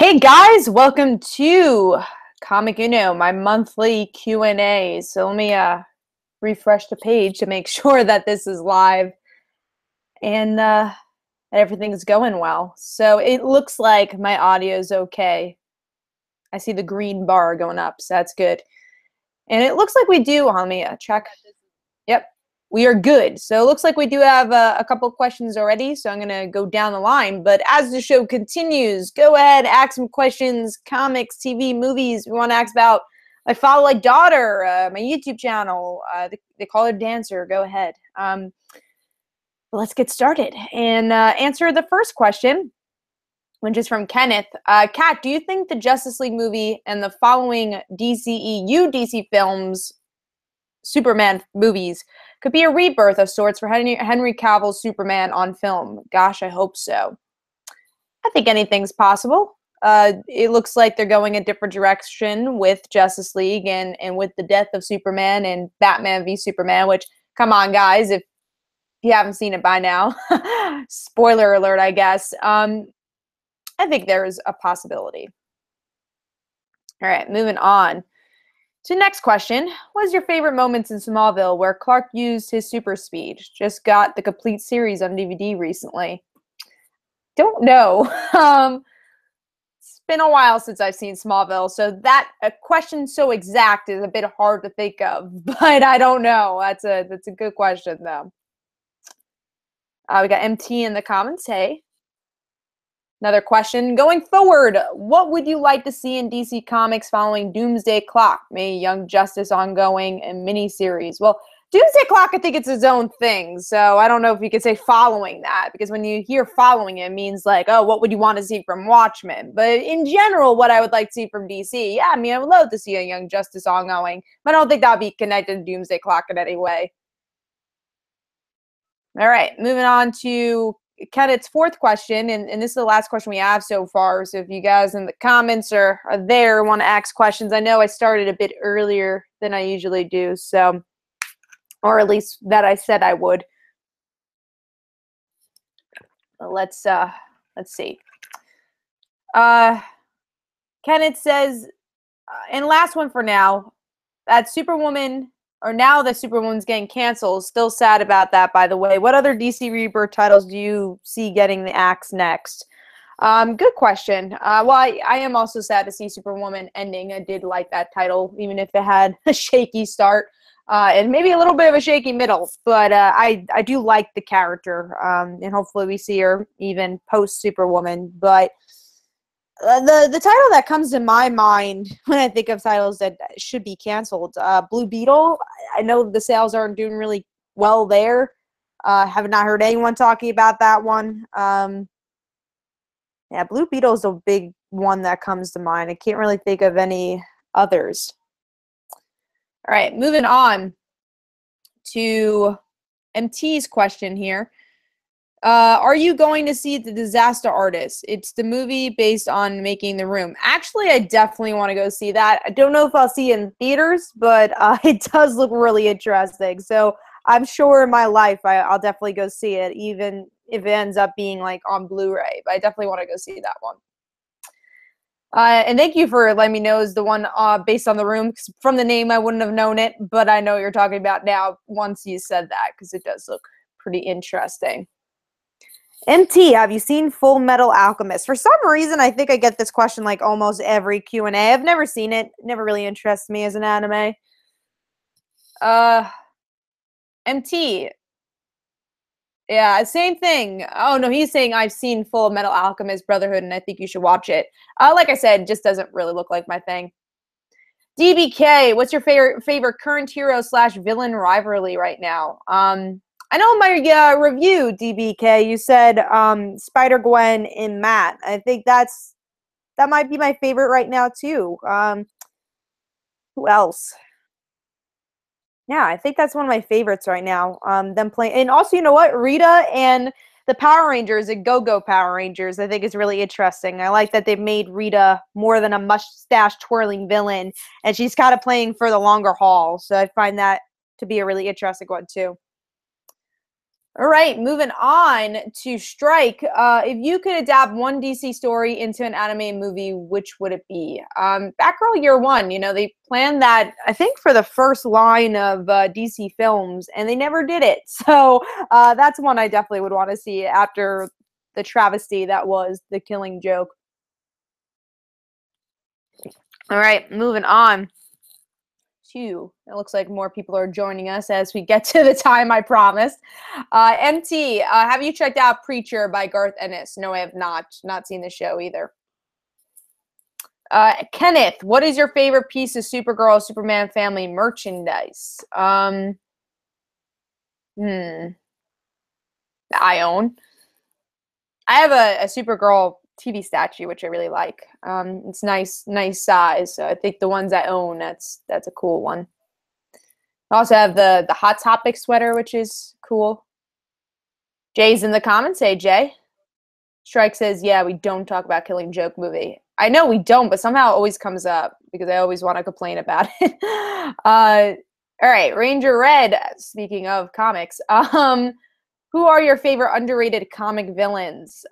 Hey guys, welcome to Comic Uno, my monthly Q&A. So let me refresh the page to make sure that this is live and everything's going well. So it looks like my audio is okay. I see the green bar going up, so that's good. And it looks like we do, let me check. Yep, we are good. So it looks like we do have a couple questions already, so I'm going to go down the line. But as the show continues, go ahead, ask some questions, comics, TV, movies. We want to ask about my Follow Like Daughter, my YouTube channel, they call her Dancer. Go ahead. Let's get started and answer the first question, which is from Kenneth. Kat, do you think the Justice League movie and the following DCEU DC films, Superman movies, could be a rebirth of sorts for Henry Cavill's Superman on film? Gosh, I hope so. I think anything's possible. It looks like they're going a different direction with Justice League and with the death of Superman and Batman v Superman, which, come on, guys, if you haven't seen it by now, spoiler alert, I guess. I think there's a possibility. All right, moving on. So next question, what is your favorite moments in Smallville where Clark used his super speed? Just got the complete series on DVD recently. Don't know. It's been a while since I've seen Smallville, so that a question so exact is a bit hard to think of, but I don't know. That's a good question though. We got MT in the comments. Hey. Another question. Going forward, what would you like to see in DC Comics following Doomsday Clock? Maybe Young Justice ongoing and miniseries. Well, Doomsday Clock, I think it's its own thing. So I don't know if you could say following that, because when you hear following it means like, oh, what would you want to see from Watchmen? But in general, what I would like to see from DC, yeah, I mean, I would love to see a Young Justice ongoing, but I don't think that would be connected to Doomsday Clock in any way. All right, moving on to Kenneth's fourth question, and this is the last question we have so far, so if you guys in the comments are there, want to ask questions, I know I started a bit earlier than I usually do, so, or at least that I said I would. Let's see. Kenneth says, and last one for now, that Superwoman, or now that Superwoman's getting canceled, still sad about that, by the way. What other DC Rebirth titles do you see getting the axe next? Good question. Well, I am also sad to see Superwoman ending. I did like that title, even if it had a shaky start and maybe a little bit of a shaky middle. But I do like the character, and hopefully we see her even post-Superwoman. But the title that comes to my mind when I think of titles that should be canceled, Blue Beetle. I know the sales aren't doing really well there. Have not heard anyone talking about that one. Yeah, Blue Beetle is a big one that comes to mind. I can't really think of any others. All right, moving on to MT's question here. Are you going to see The Disaster Artist? It's the movie based on Making the Room. Actually, I definitely want to go see that. I don't know if I'll see it in theaters, but it does look really interesting. So I'm sure in my life I'll definitely go see it, even if it ends up being like on Blu-ray. But I definitely want to go see that one. And thank you for letting me know is the one based on The Room. 'Cause from the name, I wouldn't have known it, but I know what you're talking about now once you said that, because it does look pretty interesting. MT, have you seen Full Metal Alchemist? For some reason, I think I get this question like almost every Q&A. I've never seen it. Never really interests me as an anime. MT. Yeah, same thing. Oh, no, he's saying I've seen Full Metal Alchemist Brotherhood, and I think you should watch it. Like I said, it just doesn't really look like my thing. DBK, what's your favorite current hero / villain rivalry right now? I know in my review, DBK, you said Spider-Gwen and Matt. I think that might be my favorite right now, too. Who else? Yeah, I think that's one of my favorites right now. Them playing, and also, you know what? Rita and the Power Rangers and Go-Go Power Rangers, I think is really interesting. I like that they've made Rita more than a mustache-twirling villain, and she's kind of playing for the longer haul. So I find that to be a really interesting one, too. All right, moving on to Strike. If you could adapt one DC story into an anime movie, which would it be? Batgirl Year One, they planned that, I think, for the first line of DC films, and they never did it. So that's one I definitely would want to see after the travesty that was The Killing Joke. All right, moving on. It looks like more people are joining us as we get to the time I promised. MT, have you checked out Preacher by Garth Ennis? No, I have not seen the show either. Kenneth, what is your favorite piece of Supergirl Superman family merchandise? I own. I have a Supergirl TV statue, which I really like. It's nice size. So I think the ones I own, that's a cool one. I also have the Hot Topic sweater, which is cool. Jay's in the comments. Hey, Jay. Strike says, yeah, we don't talk about Killing Joke movie. I know we don't, but somehow it always comes up because I always want to complain about it. All right, Ranger Red, speaking of comics. Who are your favorite underrated comic villains?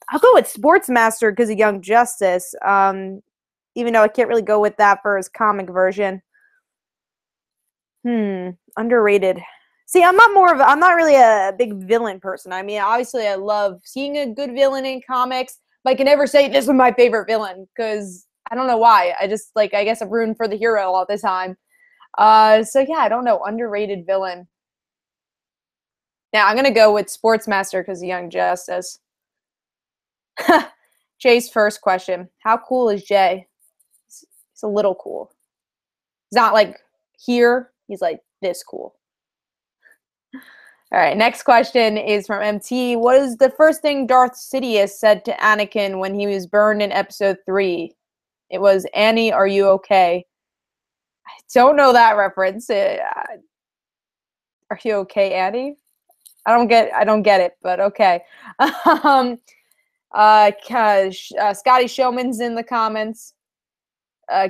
I'll go with Sportsmaster because of Young Justice, even though I can't really go with that for his comic version. Underrated. See, I'm not really a big villain person. I mean, obviously I love seeing a good villain in comics, but I can never say this is my favorite villain because I don't know why. I just, I guess I'm rooting for the hero all the time. So yeah, I don't know. Underrated villain. Now, I'm going to go with Sportsmaster because of Young Justice. Jay's first question. How cool is Jay? He's a little cool. He's not like here. He's like this cool. All right, next question is from MT. What is the first thing Darth Sidious said to Anakin when he was burned in episode 3? It was, Annie, are you okay? I don't know that reference. Are you okay, Annie? I don't get it, but okay. Scotty Showman's in the comments.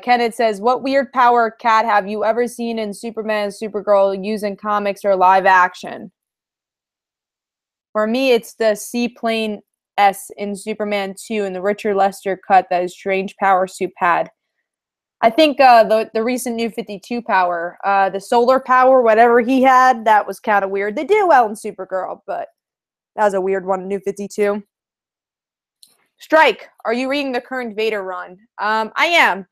Kenneth says, what weird power, Cat, have you ever seen in Superman and Supergirl using comics or live action? For me, it's the Seaplane S in Superman 2 in the Richard Lester cut that his strange power suit had. I think the recent New 52 power, the solar power, whatever he had, that was kind of weird. They did well in Supergirl, but that was a weird one in New 52. Strike, are you reading the current Vader run? I am.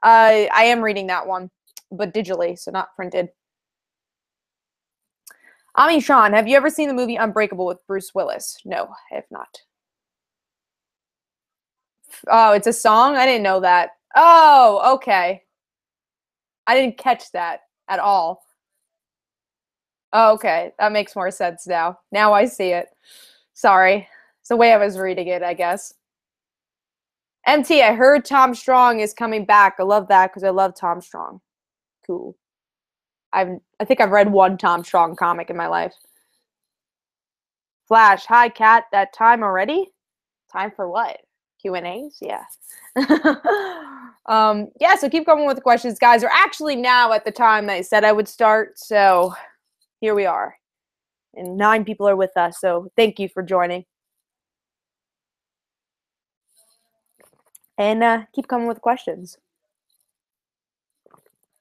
I am reading that one, but digitally, so not printed. Ami Sean, have you ever seen the movie Unbreakable with Bruce Willis? No, I have not. Oh, it's a song? I didn't know that. Oh, okay. I didn't catch that at all. Oh, okay. That makes more sense now. Now I see it. Sorry. It's the way I was reading it, I guess. MT, I heard Tom Strong is coming back. I love that because I love Tom Strong. Cool. I think I've read one Tom Strong comic in my life. Flash, hi, Kat. That time already? Time for what? Q&As? Yeah. Yeah, so keep coming with the questions, guys. We're actually now at the time that I said I would start, so here we are. And 9 people are with us, so thank you for joining. And keep coming with questions.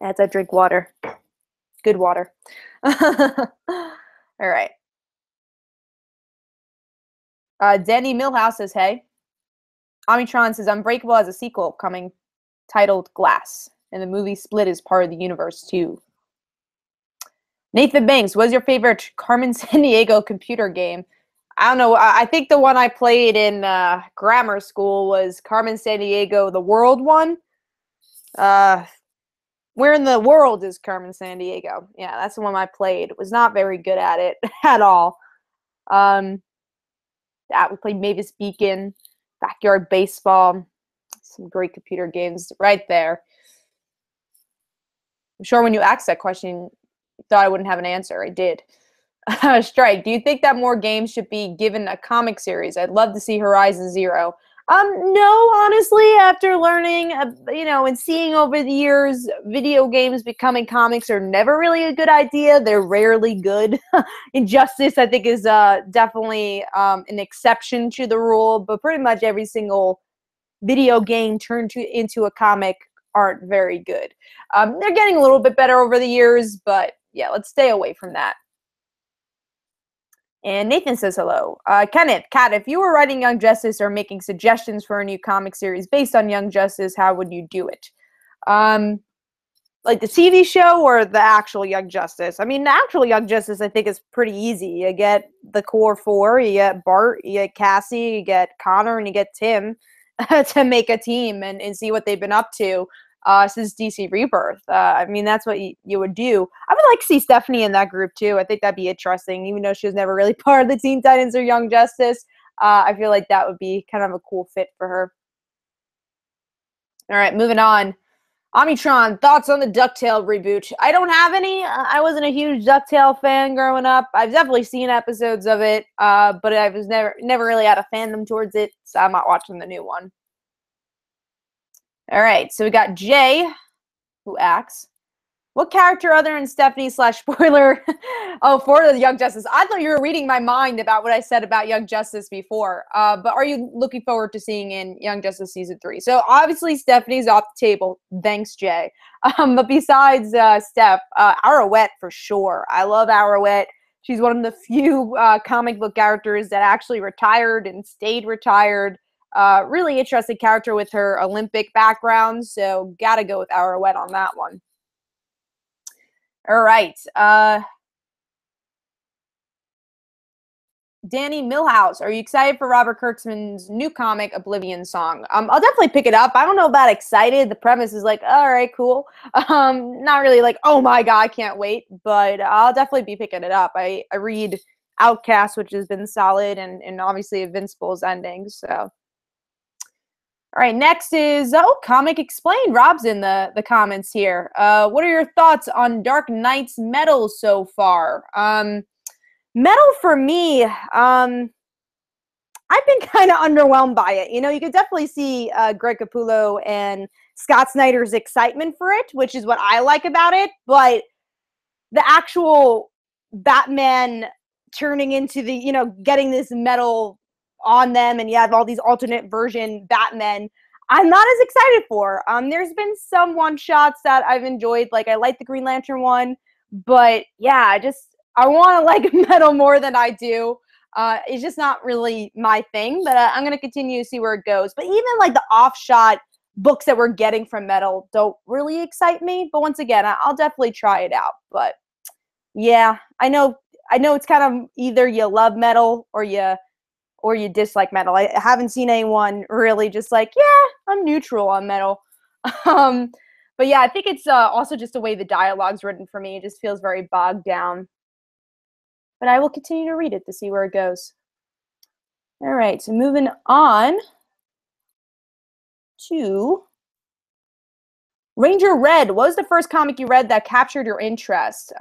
As I drink water. Good water. All right. Danny Millhouse says, hey. Omitron says, Unbreakable has a sequel coming titled Glass. And the movie Split is part of the universe, too. Nathan Banks, what's your favorite Carmen Sandiego computer game? I don't know. I think the one I played in grammar school was Carmen Sandiego, the world one. Where in the world is Carmen Sandiego? Yeah, that's the one I played. Was not very good at it at all. We played Mavis Beacon, Backyard Baseball. Some great computer games right there. I'm sure when you asked that question, you thought I wouldn't have an answer. I did. Strike, do you think that more games should be given a comic series? I'd love to see Horizon Zero. No, honestly, after learning, and seeing over the years, video games becoming comics are never really a good idea. They're rarely good. Injustice, I think, is definitely an exception to the rule, but pretty much every single video game turned into a comic aren't very good. They're getting a little bit better over the years, but yeah, let's stay away from that. And Nathan says hello. Kenneth, Kat, if you were writing Young Justice or making suggestions for a new comic series based on Young Justice, how would you do it? Like the TV show or the actual Young Justice? I mean, the actual Young Justice, I think, is pretty easy. You get the core four, you get Bart, you get Cassie, you get Connor, and you get Tim to make a team and see what they've been up to since DC Rebirth. I mean, that's what you would do. I would like to see Stephanie in that group, too. I think that'd be interesting, even though she was never really part of the Teen Titans or Young Justice. I feel like that would be kind of a cool fit for her. All right, moving on. Omitron, thoughts on the DuckTale reboot? I don't have any. I wasn't a huge DuckTale fan growing up. I've definitely seen episodes of it, but I was never really had a fandom towards it, so I'm not watching the new one. All right, so we got Jay, who asks, what character other than Stephanie / spoiler? Oh, for the Young Justice. I thought you were reading my mind about what I said about Young Justice before. But are you looking forward to seeing in Young Justice Season 3? So obviously Stephanie's off the table. Thanks, Jay. But besides Steph, Arrowette for sure. I love Arrowette. She's one of the few comic book characters that actually retired and stayed retired. Really interesting character with her Olympic background. So gotta go with Arrowette on that one. All right. Danny Millhouse, are you excited for Robert Kurtzman's new comic, Oblivion Song? I'll definitely pick it up. I don't know about excited. The premise is like, all right, cool. Not really like, oh my God, I can't wait. But I'll definitely be picking it up. I read Outcast, which has been solid, and obviously Invincible's ending. So. All right, next is, Comic Explained. Rob's in the comments here. What are your thoughts on Dark Knight's Metal so far? Metal for me, I've been kind of underwhelmed by it. You could definitely see Greg Capullo and Scott Snyder's excitement for it, which is what I like about it. But the actual Batman turning into getting this metal on them, and you have all these alternate version Batmen, I'm not as excited for. There's been some one-shots that I've enjoyed, like I like the Green Lantern one, but yeah, I want to like metal more than I do. It's just not really my thing, but I'm going to continue to see where it goes. But even like the off-shot books that we're getting from metal don't really excite me, but once again, I'll definitely try it out. But yeah, I know it's kind of either you love metal or you dislike metal. I haven't seen anyone really just like, yeah, I'm neutral on metal. But yeah, I think it's also just the way the dialogue's written for me. It just feels very bogged down. But I will continue to read it to see where it goes. All right, so moving on to Ranger Red. What was the first comic you read that captured your interest?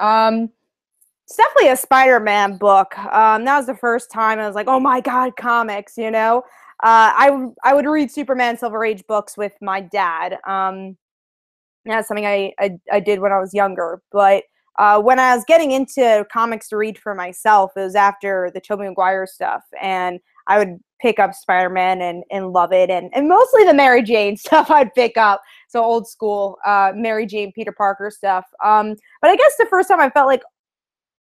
It's definitely a Spider-Man book. That was the first time I was like, oh my God, comics, I would read Superman Silver Age books with my dad. That's something I did when I was younger. But when I was getting into comics to read for myself, it was after the Tobey Maguire stuff. And I would pick up Spider-Man and love it. And mostly the Mary Jane stuff I'd pick up. So old school Mary Jane, Peter Parker stuff. But I guess the first time I felt like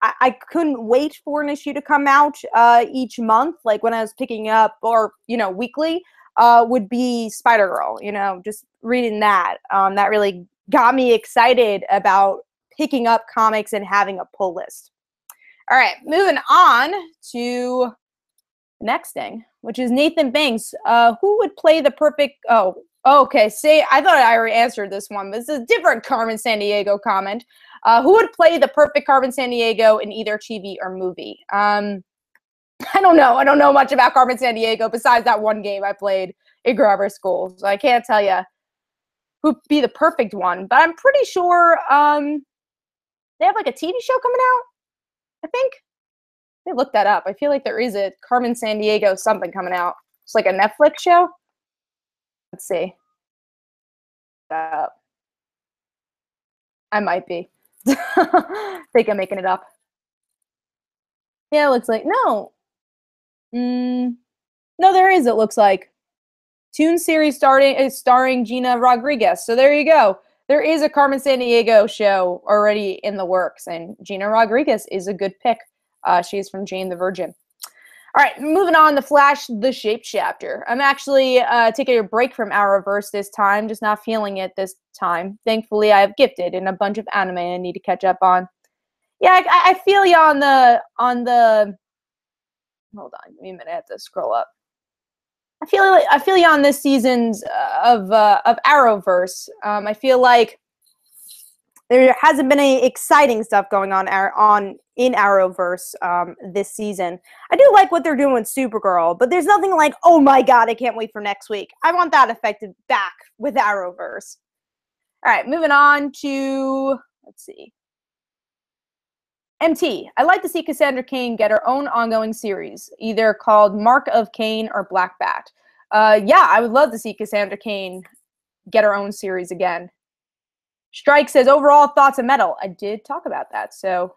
I couldn't wait for an issue to come out each month, like when I was picking up, or, weekly, would be Spider-Girl, just reading that. That really got me excited about picking up comics and having a pull list. All right, moving on to the next thing, which is Nathan Banks. Who would play the perfect... okay, I thought I already answered this one, but it's a different Carmen Sandiego comment. Who would play the perfect Carmen Sandiego in either TV or movie? I don't know. I don't know much about Carmen Sandiego besides that one game I played in grammar school. So I can't tell you who'd be the perfect one. But I'm pretty sure they have like a TV show coming out, I think. They looked that up. I feel like there is a Carmen Sandiego something coming out. It's like a Netflix show. Let's see. I might be. Think I'm making it up. Yeah, it looks like no. No, there is. It looks like Toon series starring Gina Rodriguez. So there you go. There is a Carmen Sandiego show already in the works, and Gina Rodriguez is a good pick. She's from Jane the Virgin. All right, moving on to Flash, the Shape Chapter. I'm actually taking a break from Arrowverse this time, just not feeling it this time. Thankfully, I have Gifted and a bunch of anime I need to catch up on. Yeah, I feel you on the. Hold on, give me a minute. I have to scroll up. I feel you on this season's of Arrowverse. I feel like there hasn't been any exciting stuff going on in Arrowverse this season. I do like what they're doing with Supergirl, but there's nothing like, oh my god, I can't wait for next week. I want that effect back with Arrowverse. All right, moving on to, let's see. MT. I'd like to see Cassandra Cain get her own ongoing series, either called Mark of Cain or Black Bat. Yeah, I would love to see Cassandra Cain get her own series again. Strike says, overall thoughts on Metal. I did talk about that, so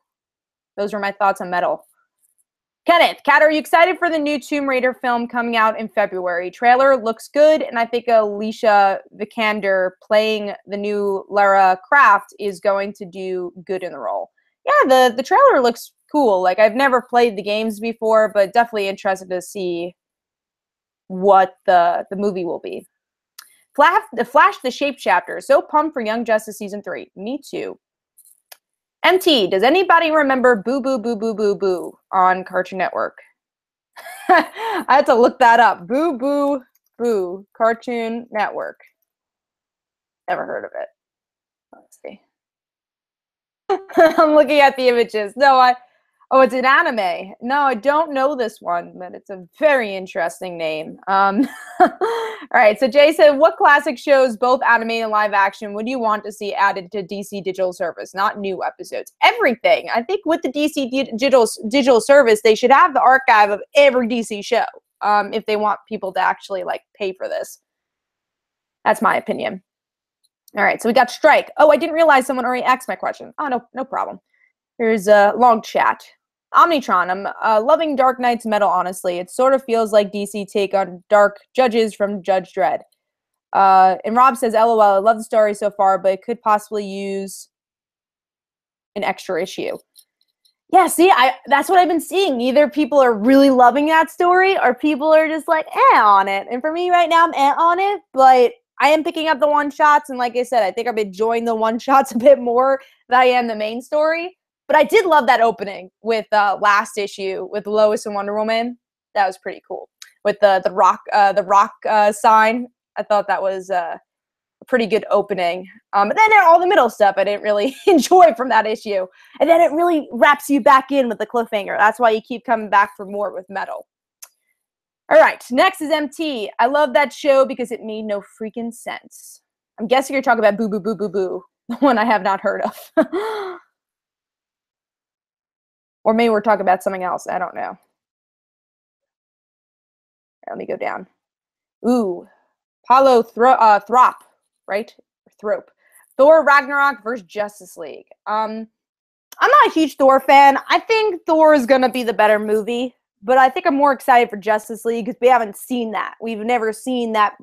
those were my thoughts on Metal. Kenneth, Kat, are you excited for the new Tomb Raider film coming out in February? Trailer looks good, and I think Alicia Vikander playing the new Lara Croft is going to do good in the role. Yeah, the trailer looks cool. Like, I've never played the games before, but definitely interested to see what the movie will be. Flash, the Shape Chapter. So pumped for Young Justice Season 3. Me too. MT, does anybody remember Boo Boo Boo Boo Boo Boo on Cartoon Network? I had to look that up. Boo Boo Boo, Cartoon Network. Never heard of it. Let's see. I'm looking at the images. Oh, it's an anime. No, I don't know this one, but it's a very interesting name. All right, so Jay said, what classic shows, both anime and live action, would you want to see added to DC Digital Service? Not new episodes. Everything. I think with the DC Digital Service, they should have the archive of every DC show if they want people to actually pay for this. That's my opinion. All right, so we got Strike. Oh, I didn't realize someone already asked my question. Oh, no problem. Here's a long chat. Omnitron, I'm loving Dark Knight's Metal, honestly. It sort of feels like DC take on Dark Judges from Judge Dredd. And Rob says, LOL, I love the story so far, but it could possibly use an extra issue. Yeah, see, that's what I've been seeing. Either people are really loving that story or people are just on it. And for me right now, I'm on it, but I am picking up the one-shots, and like I said, I think I'm enjoying the one-shots a bit more than I am the main story. But I did love that opening with last issue with Lois and Wonder Woman. That was pretty cool. With the rock sign, I thought that was a pretty good opening. But then all the middle stuff I didn't really enjoy from that issue. And then it really wraps you back in with the cliffhanger. That's why you keep coming back for more with Metal. All right, next is MT. I love that show because it made no freaking sense. I'm guessing you're talking about Boo Boo Boo Boo Boo, the one I have not heard of. Or maybe we're talking about something else. I don't know. Let me go down. Ooh. Paulo Throp, right? Thrope. Thor Ragnarok versus Justice League. I'm not a huge Thor fan. I think Thor is going to be the better movie. But I think I'm more excited for Justice League because we haven't seen that. We've never seen that,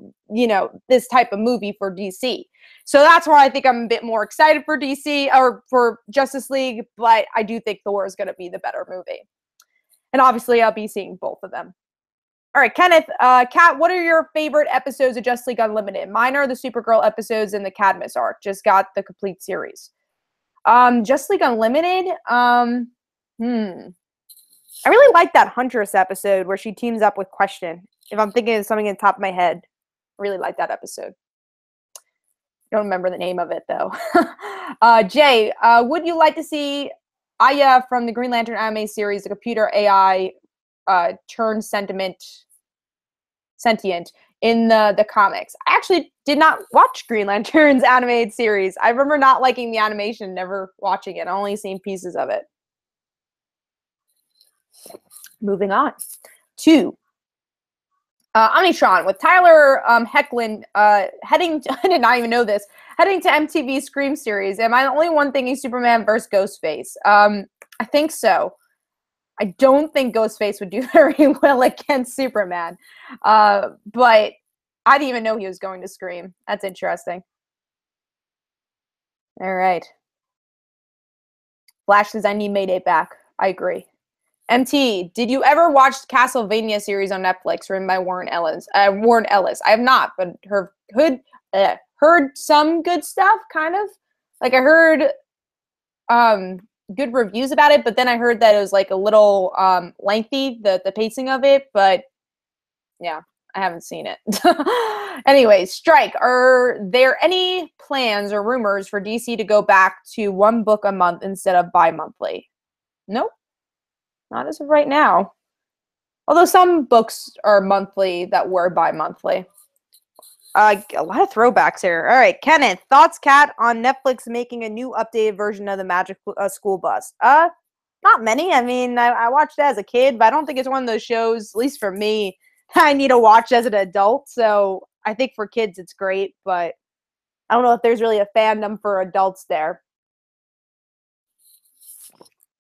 this type of movie for DC. So that's why I think I'm a bit more excited for DC or for Justice League. But I do think Thor is going to be the better movie. And obviously, I'll be seeing both of them. All right, Kenneth, Kat, what are your favorite episodes of Justice League Unlimited? Mine are the Supergirl episodes and the Cadmus arc. Just got the complete series. Justice League Unlimited, I really like that Huntress episode where she teams up with Question. If I'm thinking of something in the top of my head, I really like that episode. I don't remember the name of it, though. Jay, would you like to see Aya from the Green Lantern anime series, the computer AI turned sentient, in the comics? I actually did not watch Green Lantern's animated series. I remember not liking the animation, never watching it. I only seen pieces of it. Moving on to Omnitron with Tyler Hecklin heading to, I did not even know this, heading to MTV Scream series. Am I the only one thinking Superman versus Ghostface? I think so. I don't think Ghostface would do very well against Superman. But I didn't even know he was going to Scream. That's interesting. All right. Flash says, I need Mayday back. I agree. MT, did you ever watch the Castlevania series on Netflix written by Warren Ellis? I have not, but heard some good stuff, kind of. Like I heard good reviews about it, but then I heard that it was like a little lengthy, the pacing of it, but yeah, I haven't seen it. Anyway, Strike, are there any plans or rumors for DC to go back to one book a month instead of bi-monthly? Nope. Not as of right now. Although some books are monthly that were bi-monthly. A lot of throwbacks here. All right, Kenneth, thoughts, Kat, on Netflix making a new updated version of the Magic School Bus? Not many. I mean, I watched it as a kid, but I don't think it's one of those shows, at least for me, I need to watch as an adult. So I think for kids it's great, but I don't know if there's really a fandom for adults there.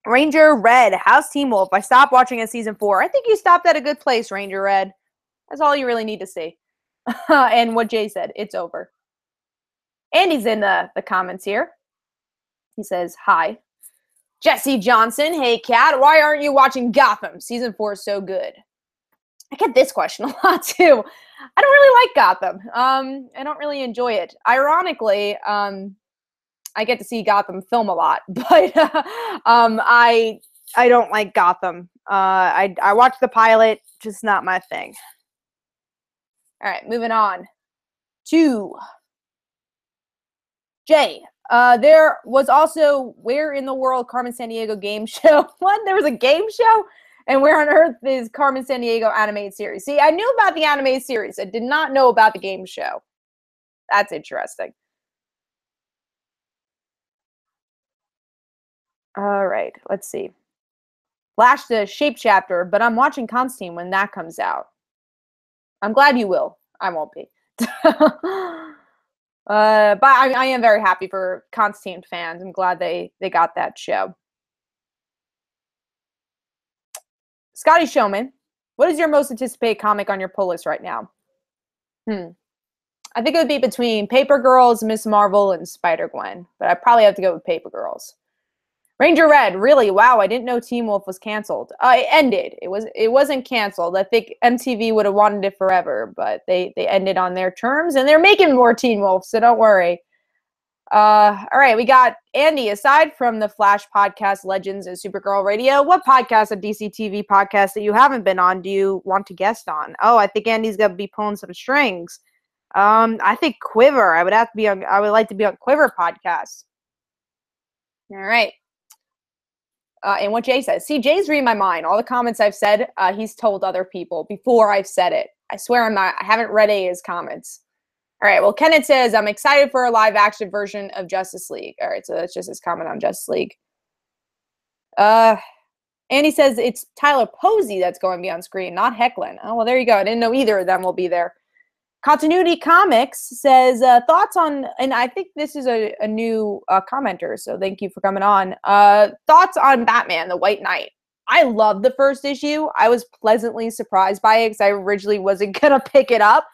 Ranger Red, how's Teen Wolf? I stopped watching at season 4. I think you stopped at a good place, Ranger Red. That's all you really need to see. And what Jay said, it's over. Andy's in the comments here. He says, hi. Jesse Johnson, hey, Kat, why aren't you watching Gotham? Season 4 is so good. I get this question a lot, too. I don't really like Gotham. I don't really enjoy it. Ironically, I get to see Gotham film a lot, but I don't like Gotham. I watched the pilot, just not my thing. All right, moving on to Jay. There was also Where in the World Carmen Sandiego game show. What? There was a game show? And where on earth is Carmen Sandiego animated series? See, I knew about the animated series. I did not know about the game show. That's interesting. All right, let's see. Flash the Shape chapter, but I'm watching Constantine when that comes out. I'm glad you will. I won't be. But I am very happy for Constantine fans. I'm glad they got that show. Scotty Showman, what is your most anticipated comic on your pull list right now? I think it would be between Paper Girls, Miss Marvel, and Spider-Gwen, but I'd probably have to go with Paper Girls. Ranger Red, really? Wow, I didn't know Teen Wolf was canceled. It ended. It wasn't canceled. I think MTV would have wanted it forever, but they ended on their terms, and they're making more Teen Wolf, so don't worry. All right, we got Andy. Aside from the Flash podcast, Legends, and Supergirl Radio, what podcast, a DC TV podcast that you haven't been on, do you want to guest on? Oh, I think Andy's gonna be pulling some strings. I think Quiver. I would like to be on Quiver podcast. All right. And what Jay says. See, Jay's reading my mind. All the comments I've said, he's told other people before I've said it. I swear I haven't read any of his comments. All right, well, Kenneth says, I'm excited for a live-action version of Justice League. All right, so that's just his comment on Justice League. Andy says it's Tyler Posey that's going to be on screen, not Hecklin. Oh, well, there you go. I didn't know either of them will be there. Continuity Comics says, thoughts on, and I think this is a new commenter, so thank you for coming on. Thoughts on Batman, the White Knight. I love the first issue. I was pleasantly surprised by it because I originally wasn't going to pick it up,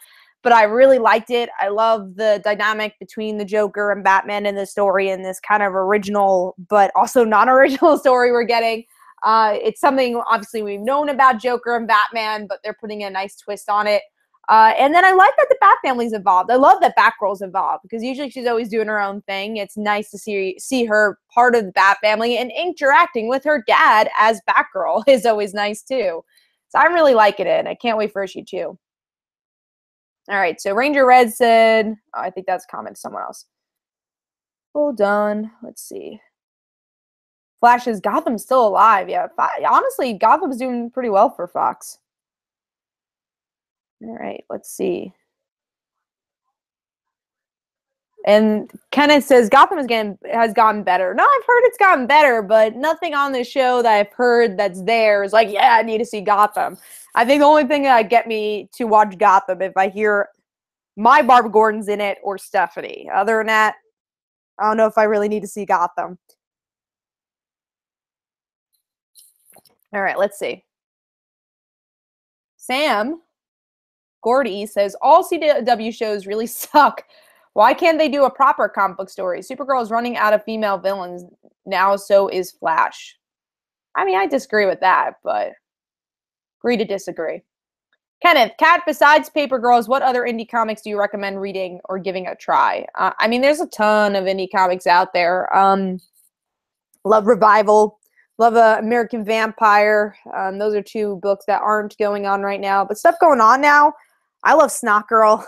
but I really liked it. I love the dynamic between the Joker and Batman in the story and this kind of original but also non-original story we're getting. It's something, obviously, we've known about Joker and Batman, but they're putting a nice twist on it. And then I like that the Bat family's involved. I love that Batgirl's involved because usually she's always doing her own thing. It's nice to see her part of the Bat family and interacting with her dad as Batgirl is always nice too. So I'm really liking it, and I can't wait for issue 2. All right, so Ranger Red said, oh, I think that's a comment to someone else. Hold on, let's see. Flash says Gotham's still alive. Yeah, honestly, Gotham's doing pretty well for Fox. All right, let's see. And Kenneth says Gotham has gotten better. No, I've heard it's gotten better, but nothing on the show that I've heard that's there is like, yeah, I need to see Gotham. I think the only thing that get me to watch Gotham if I hear my Barbara Gordon's in it or Stephanie. Other than that, I don't know if I really need to see Gotham. All right, let's see. Sam Gordy says, all CW shows really suck. Why can't they do a proper comic book story? Supergirl is running out of female villains now, so is Flash. I mean, I disagree with that, but agree to disagree. Kenneth, Kat, besides Paper Girls, what other indie comics do you recommend reading or giving a try? I mean, there's a ton of indie comics out there. Love Revival. Love American Vampire. Those are two books that aren't going on right now. But stuff going on now. I love Snot Girl.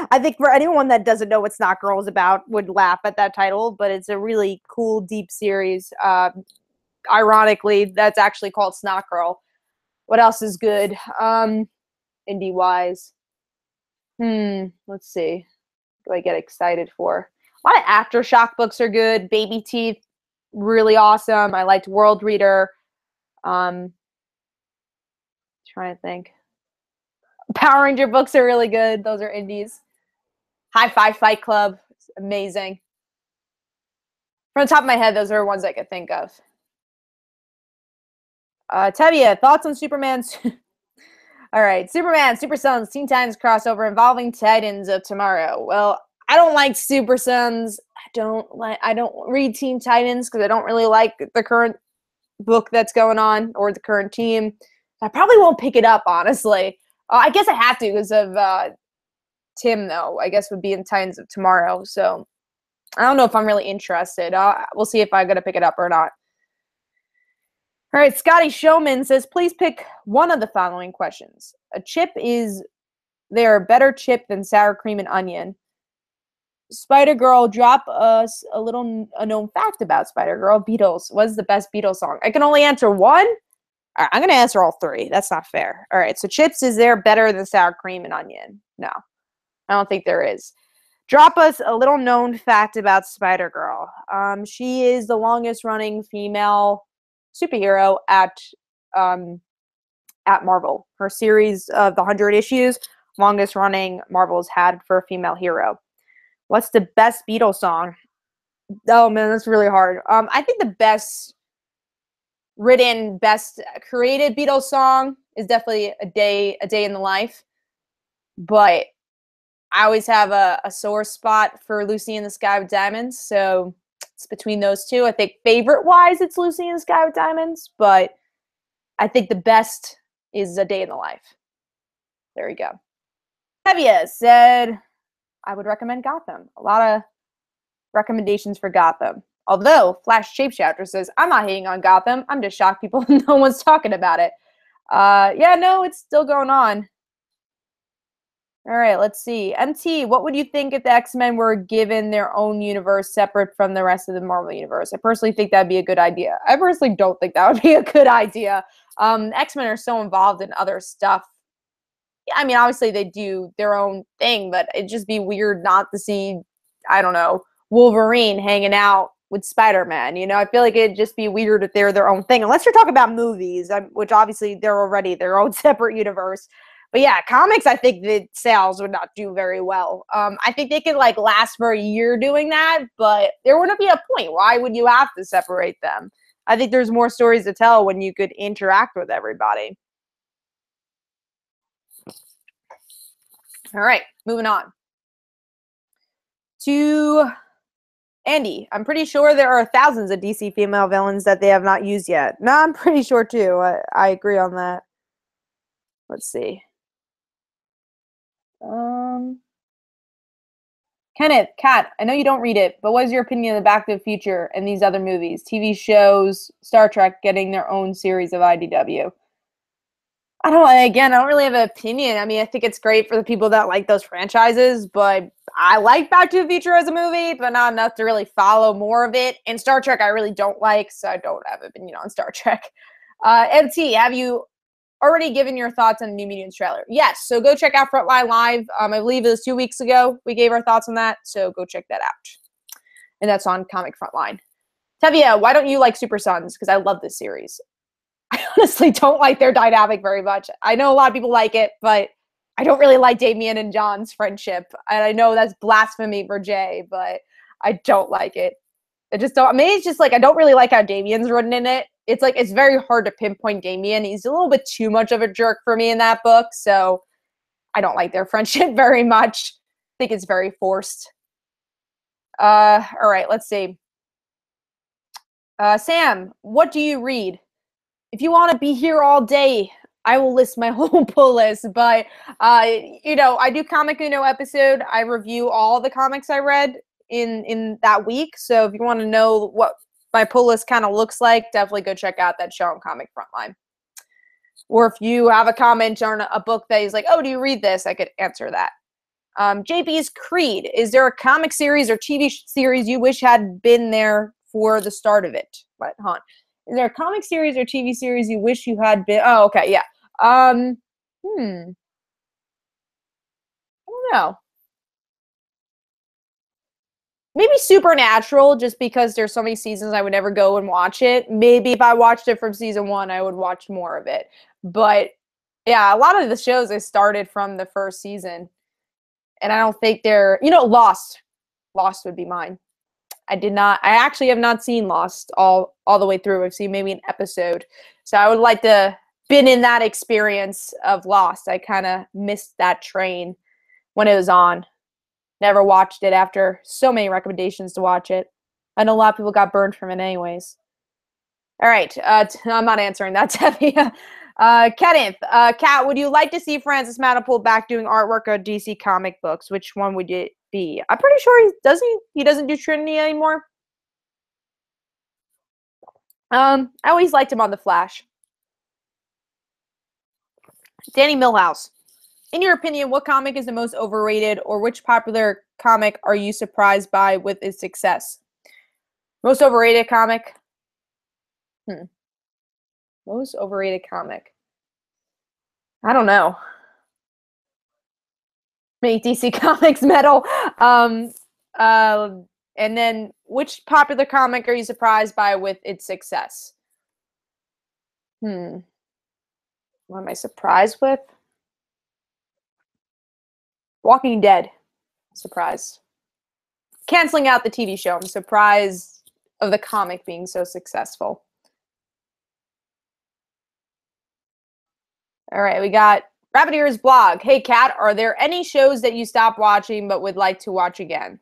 I think for anyone that doesn't know what Snot Girl is about would laugh at that title. But it's a really cool, deep series. Ironically, that's actually called Snot Girl. What else is good? Indie-wise. Let's see. What do I get excited for? A lot of Aftershock books are good. Baby Teeth. Really awesome. I liked World Reader. Trying to think. Power Ranger books are really good. Those are indies. High Five Fight Club. It's amazing. From the top of my head, those are ones I could think of. Tevia, thoughts on Superman's... All right. Superman, Super Sons, Teen Titans crossover involving Titans of Tomorrow. Well, I don't like Super Sons. I don't read Teen Titans because I don't really like the current book that's going on or the current team. I probably won't pick it up, honestly. I guess I have to because of Tim, though. I guess would be in Titans of Tomorrow. So I don't know if I'm really interested. We'll see if I'm going to pick it up or not. All right, Scotty Showman says, please pick one of the following questions. A chip is there a better chip than sour cream and onion? Spider-Girl, drop us a known fact about Spider-Girl. Beatles. What is the best Beatles song? I can only answer one? All right, I'm going to answer all three. That's not fair. All right, so chips, is there better than sour cream and onion? No, I don't think there is. Drop us a little known fact about Spider-Girl. She is the longest running female superhero at Marvel. Her series of the 100 issues, longest running Marvel's had for a female hero. What's the best Beatles song? Oh man, that's really hard. I think the best written, best created Beatles song is definitely a day in the life. But I always have a sore spot for Lucy in the Sky with Diamonds, so it's between those two. I think favorite-wise, it's Lucy in the Sky with Diamonds, but I think the best is A Day in the Life. There you go. Tevia said, I would recommend Gotham. A lot of recommendations for Gotham. Although, Flash Shapeshifter says, I'm not hating on Gotham. I'm just shocked people no one's talking about it. Yeah, no, it's still going on. All right, let's see. MT, what would you think if the X-Men were given their own universe separate from the rest of the Marvel universe? I personally think that'd be a good idea. I personally don't think that would be a good idea. X-Men are so involved in other stuff. I mean, obviously they do their own thing, but it'd just be weird not to see, I don't know, Wolverine hanging out with Spider-Man. You know, I feel like it'd just be weird if they're their own thing, unless you're talking about movies, which obviously they're already their own separate universe. But yeah, comics, I think the sales would not do very well. I think they could like last for a year doing that, but there wouldn't be a point. Why would you have to separate them? I think there's more stories to tell when you could interact with everybody. All right, moving on to Andy. I'm pretty sure there are thousands of DC female villains that they have not used yet. No, I'm pretty sure too. I agree on that. Let's see. Kenneth, Kat, I know you don't read it, but what is your opinion of Back to the Future and these other movies, TV shows, Star Trek getting their own series of IDW? I don't really have an opinion. I mean, I think it's great for the people that like those franchises, but I like Back to the Future as a movie, but not enough to really follow more of it. And Star Trek I really don't like, so I don't have an opinion on Star Trek. MT, have you already given your thoughts on New Mutants trailer? Yes. So go check out Frontline Live. I believe it was 2 weeks ago we gave our thoughts on that. So go check that out. And that's on Comic Frontline. Tevia, why don't you like Super Sons? Because I love this series. I honestly don't like their dynamic very much. I know a lot of people like it, but I don't really like Damian and John's friendship. And I know that's blasphemy for Jay, but I don't like it. I just don't. I mean, it's just like I don't really like how Damian's written in it. It's like it's very hard to pinpoint Damian. He's a little bit too much of a jerk for me in that book, so I don't like their friendship very much. I think it's very forced. All right, let's see. Sam, what do you read? If you want to be here all day, I will list my whole pull list. But you know, I do Comic Uno episode. I review all the comics I read in that week. So if you want to know what my pull list kind of looks like, definitely go check out that show on Comic Frontline. Or if you have a comment on a book that is like, oh, do you read this? I could answer that. JB's Creed. Is there a comic series or TV series you wish had been there for the start of it? What, huh? Is there a comic series or TV series you wish you had been? Oh, okay, yeah. I don't know. Maybe Supernatural, just because there's so many seasons I would never go and watch it. Maybe if I watched it from season 1, I would watch more of it. But yeah, a lot of the shows I started from the first season. And I don't think they're, you know, Lost. Lost would be mine. I actually have not seen Lost all the way through. I've seen maybe an episode. So I would like to been in that experience of Lost. I kind of missed that train when it was on. Never watched it after so many recommendations to watch it. I know a lot of people got burned from it anyways. All right. I'm not answering that, Tevia. Kenneth, Kat, would you like to see Francis Manapul back doing artwork on DC comic books? Which one would it be? I'm pretty sure he doesn't do Trinity anymore. I always liked him on The Flash. Danny Millhouse. In your opinion, what comic is the most overrated, or which popular comic are you surprised by with its success? Most overrated comic? Most overrated comic. I don't know. Make DC Comics metal. And then which popular comic are you surprised by with its success? What am I surprised with? Walking Dead. Surprised. Canceling out the TV show. I'm surprised of the comic being so successful. All right, we got Rabbit Ears blog. Hey, Kat, are there any shows that you stopped watching but would like to watch again?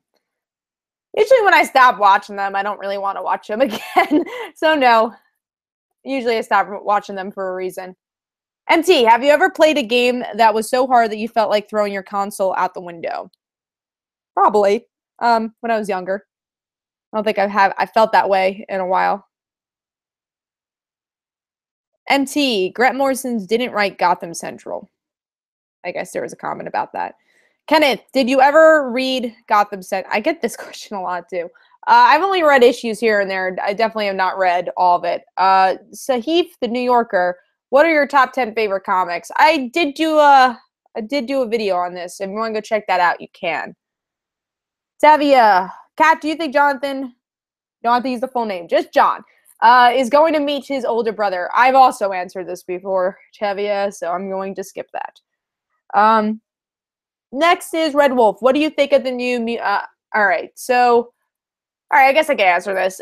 Usually when I stop watching them, I don't really want to watch them again. So no. Usually I stop watching them for a reason. MT, have you ever played a game that was so hard that you felt like throwing your console out the window? Probably. When I was younger. I don't think I felt that way in a while. MT, Grant Morrison's didn't write Gotham Central. I guess there was a comment about that. Kenneth, did you ever read Gotham Central? I get this question a lot too. I've only read issues here and there. I definitely have not read all of it. Sahif, the New Yorker, what are your top 10 favorite comics? I did do a video on this. If you want to go check that out, you can. Tavia, Kat, do you think Jonathan is the full name, just John, is going to meet his older brother? I've also answered this before, Tavia, so I'm going to skip that. Next is Red Wolf. What do you think of the new... all right, so... All right, I guess I can answer this.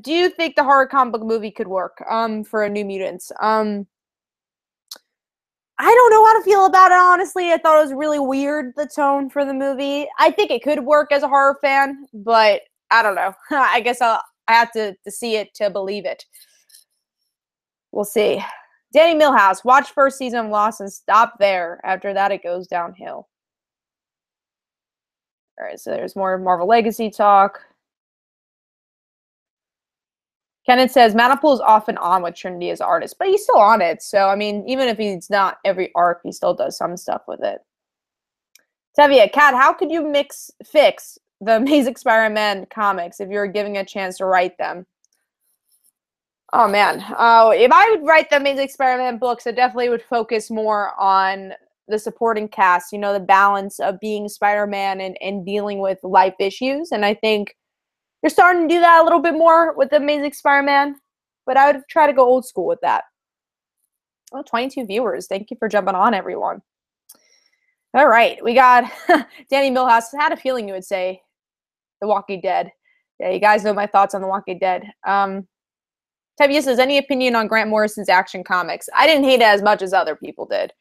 Do you think the horror comic book movie could work for a New Mutants? I don't know how to feel about it, honestly. I thought it was really weird, the tone for the movie. I think it could work as a horror fan, but I don't know. I guess I have to see it to believe it. We'll see. Danny Millhouse, watch first season of Lost and stop there. After that, it goes downhill. All right, so there's more Marvel Legacy talk. Kenneth says, Manapul is often on with Trinity as artist, but he's still on it. So, I mean, even if he's not every arc, he still does some stuff with it. Tevia, Kat, how could you fix the Amazing Spider-Man comics if you were giving a chance to write them? Oh man. Oh, if I would write the Amazing Spider-Man books, I definitely would focus more on the supporting cast, you know, the balance of being Spider-Man and dealing with life issues. And I think they're starting to do that a little bit more with the Amazing Spider-Man. But I would try to go old school with that. Oh, 22 viewers. Thank you for jumping on, everyone. All right. We got Danny Millhouse. I had a feeling you would say The Walking Dead. Yeah, you guys know my thoughts on The Walking Dead. Tevye says, any opinion on Grant Morrison's Action Comics? I didn't hate it as much as other people did.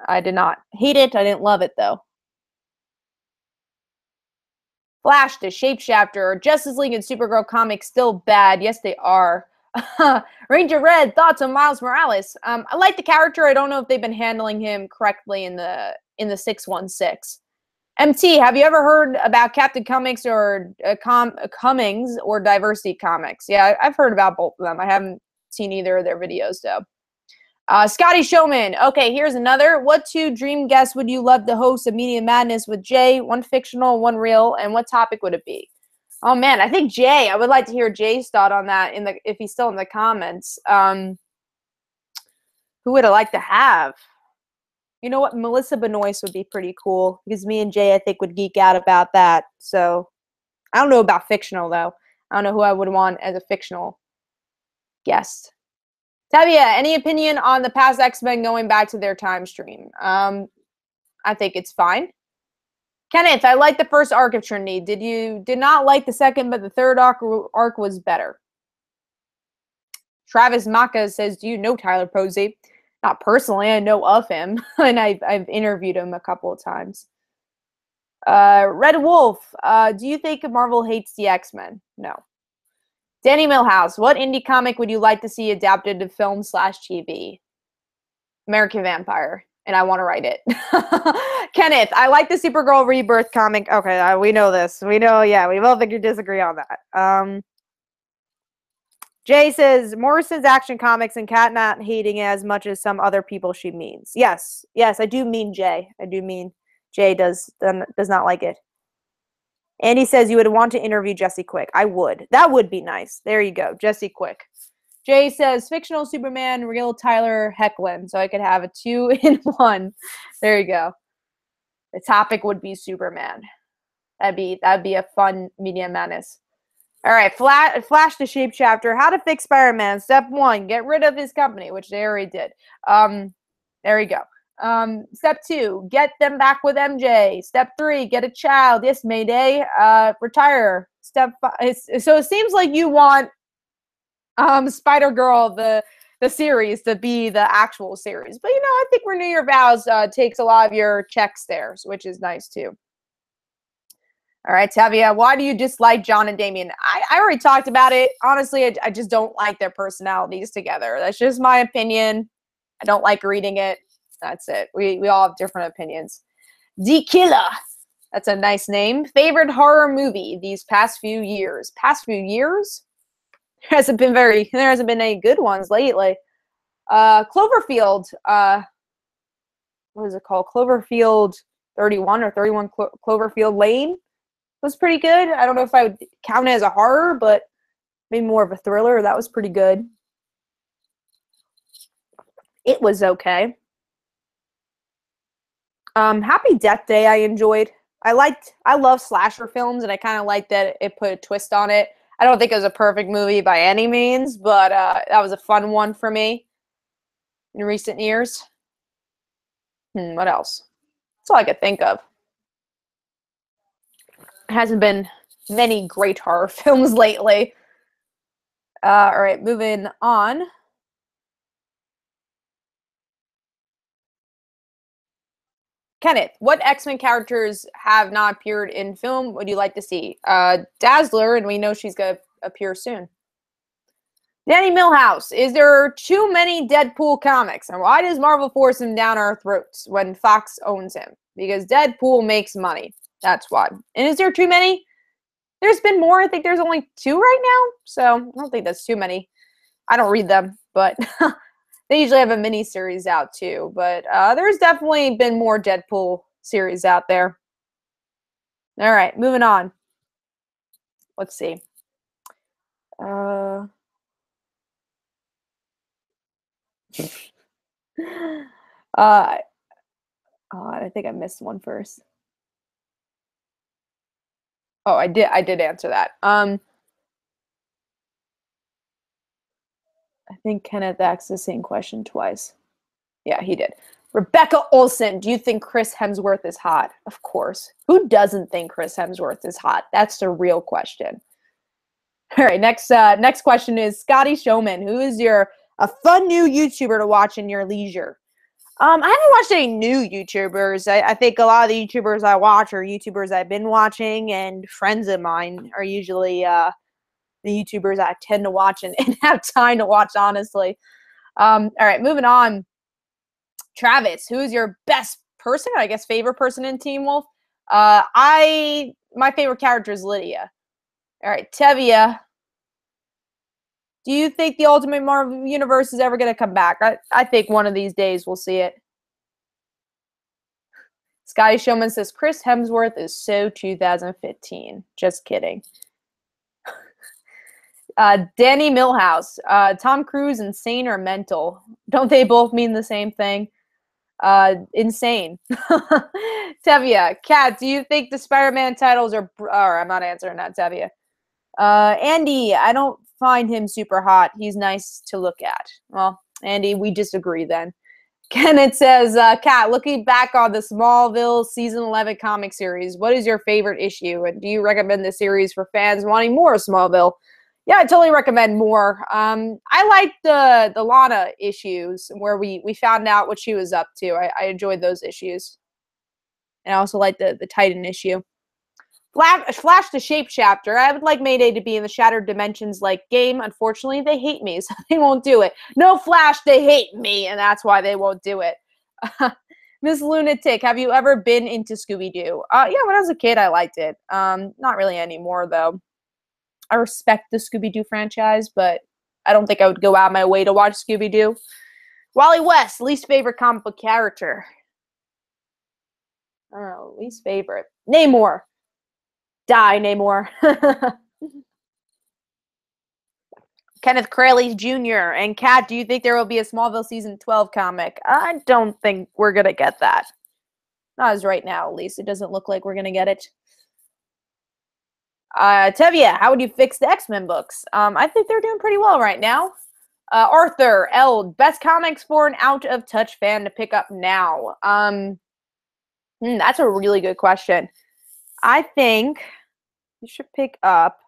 I did not hate it. I didn't love it, though. Flash, the Shapeshifter, Justice League and Supergirl comics still bad. Yes, they are. Ranger Red, thoughts on Miles Morales? I like the character. I don't know if they've been handling him correctly in the 616. MT, have you ever heard about Captain Comics or Cummings or Diversity Comics? Yeah, I've heard about both of them. I haven't seen either of their videos, though. Scotty Showman. Okay, here's another. What two dream guests would you love to host a Media Madness with Jay? One fictional, one real, and what topic would it be? Oh man, I think Jay. I would like to hear Jay's thought on that if he's still in the comments. Who would I like to have? You know what? Melissa Benoist would be pretty cool because me and Jay, I think, would geek out about that. So I don't know about fictional, though. I don't know who I would want as a fictional guest. Tavia, any opinion on the past X-Men going back to their time stream? I think it's fine. Kenneth, I like the first arc of Trinity. Did not like the second, but the third arc was better. Travis Maka says, do you know Tyler Posey? Not personally, I know of him, and I've interviewed him a couple of times. Red Wolf, do you think Marvel hates the X-Men? No. Danny Millhouse, what indie comic would you like to see adapted to film/TV? American Vampire, and I want to write it. Kenneth, I like the Supergirl Rebirth comic. Okay, we know this. We know, yeah, we both think you disagree on that. Jay says, Morrison's Action Comics and Kat not hating it as much as some other people she means. Yes, I do mean Jay. I do mean Jay does not like it. Andy says you would want to interview Jesse Quick. I would. That would be nice. There you go, Jesse Quick. Jay says fictional Superman, real Tyler Hoechlin, so I could have a 2-in-1. There you go. The topic would be Superman. That'd be a fun Media Madness. All right, Flash the Shapeshifter. How to fix Spider-Man. Step 1, get rid of his company, which they already did. There you go. Step 2, get them back with MJ. Step 3, get a child. Yes, Mayday. Retire. Step 5. So it seems like you want Spider-Girl, the series, to be the actual series. But, you know, I think Renew Your Vows takes a lot of your checks there, which is nice, too. All right, Tavia, why do you dislike John and Damian? I already talked about it. Honestly, I just don't like their personalities together. That's just my opinion. I don't like reading it. That's it. We all have different opinions. D Killa. That's a nice name. Favorite horror movie these past few years? Past few years? There hasn't been any good ones lately. Cloverfield. What is it called? Cloverfield 31 or 31 Cloverfield Lane was pretty good. I don't know if I would count it as a horror, but maybe more of a thriller. That was pretty good. It was okay. Happy Death Day I enjoyed. I love slasher films, and I kind of like that it put a twist on it. I don't think it was a perfect movie by any means, but that was a fun one for me in recent years. What else? That's all I could think of. Hasn't been many great horror films lately. All right, moving on. Kenneth, what X-Men characters have not appeared in film would you like to see? Dazzler, and we know she's going to appear soon. Danny Millhouse, is there too many Deadpool comics? And why does Marvel force him down our throats when Fox owns him? Because Deadpool makes money. That's why. And is there too many? There's been more. I think there's only 2 right now. So I don't think that's too many. I don't read them, but they usually have a mini series out too. But there's definitely been more Deadpool series out there. All right, moving on. Let's see. Oh, I think I missed one first. Oh, I did answer that. I think Kenneth asked the same question twice. Yeah, he did. Rebecca Olson, do you think Chris Hemsworth is hot? Of course. Who doesn't think Chris Hemsworth is hot? That's the real question. All right, next question is Scotty Showman. Who is a fun new YouTuber to watch in your leisure? I haven't watched any new YouTubers. I think a lot of the YouTubers I watch are YouTubers I've been watching, and friends of mine are usually the YouTubers I tend to watch and have time to watch, honestly. All right, moving on. Travis, who is your best person, I guess favorite person in Teen Wolf? My favorite character is Lydia. All right, Tevia. Do you think the Ultimate Marvel Universe is ever going to come back? I think one of these days we'll see it. Scotty Showman says Chris Hemsworth is so 2015. Just kidding. Danny Millhouse. Tom Cruise, insane or mental? Don't they both mean the same thing? Insane. Tevia. Kat, do you think the Spider-Man titles are... I'm not answering that, Tevia. Andy, I don't find him super hot. He's nice to look at. Well, Andy, we disagree then. Kenneth says, Kat, looking back on the Smallville Season 11 comic series, what is your favorite issue? And do you recommend the series for fans wanting more of Smallville? Yeah, I totally recommend more. I liked the Lana issues where we found out what she was up to. I enjoyed those issues. And I also liked the Titan issue. Flash the Shape chapter. I would like Mayday to be in the Shattered Dimensions like game. Unfortunately, they hate me, so they won't do it. No Flash, they hate me, and that's why they won't do it. Miss Lunatic, have you ever been into Scooby-Doo? Yeah, when I was a kid, I liked it. Not really anymore, though. I respect the Scooby-Doo franchise, but I don't think I would go out of my way to watch Scooby-Doo. Wally West, least favorite comic book character. I don't know, least favorite. Namor. Die, Namor. Kenneth Crayley Jr. And Kat, do you think there will be a Smallville Season 12 comic? I don't think we're going to get that. Not as right now, at least. It doesn't look like we're going to get it. Tevia, how would you fix the X-Men books? I think they're doing pretty well right now. Arthur, Eld, best comics for an out-of-touch fan to pick up now. That's a really good question. I think you should pick up